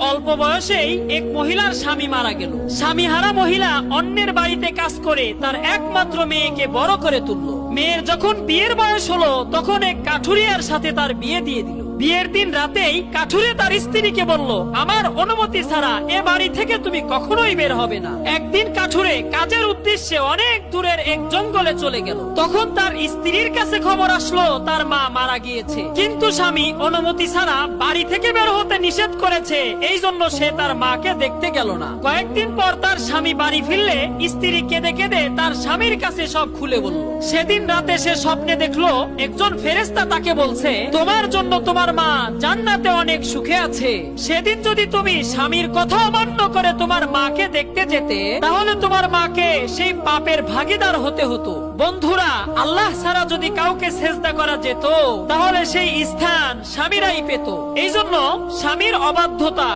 অল্প বয়সেই এক মহিলার স্বামী মারা গেল। স্বামীহারা মহিলা অন্যের বাড়িতে কাজ করে তার একমাত্র মেয়েকে বড় করে তুলল। মেয়ের যখন বিয়ের বয়স হলো তখন এক কাঠুরিয়ার সাথে তার বিয়ে দিয়ে দিল। বিয়ের দিন রাতেই কাঠুরিয়া তার স্ত্রীকে বলল, আমার অনুমতি ছাড়া এ বাড়ি থেকে তুমি কখনোই বের হবে না। একদিন কাঠুরে কাজের উদ্দেশ্যে অনেক দূরের এক জঙ্গলে চলে গেল। তখন তার স্ত্রীর কাছে খবর আসলো তার মা মারা গিয়েছে, কিন্তু স্বামী অনুমতি ছাড়া বাড়ি থেকে বের হতে নিষেধ করেছে, এই জন্য সে তার মাকে দেখতে গেল না। কয়েকদিন পর তার স্বামী বাড়ি ফিরলে স্ত্রী কেঁদে কেঁদে তার স্বামীর কাছে সব খুলে বলল। সেদিন রাতে সে স্বপ্নে দেখলো একজন ফেরেশতা তাকে বলছে, তোমার জন্য তোমার মা জান্নাতে অনেক সুখে আছে। সেদিন যদি তুমি স্বামীর কথা অমান্য করে তোমার মাকে দেখতে যেতে, তাহলে তোমার মাকে সেই পাপের ভাগীদার হতে হতো। বন্ধুরা, আল্লাহ ছাড়া যদি কাউকে সেজদা করা যেত, তাহলে সেই স্থান স্বামীরাই পেত। এই জন্য স্বামীর অবাধ্যতা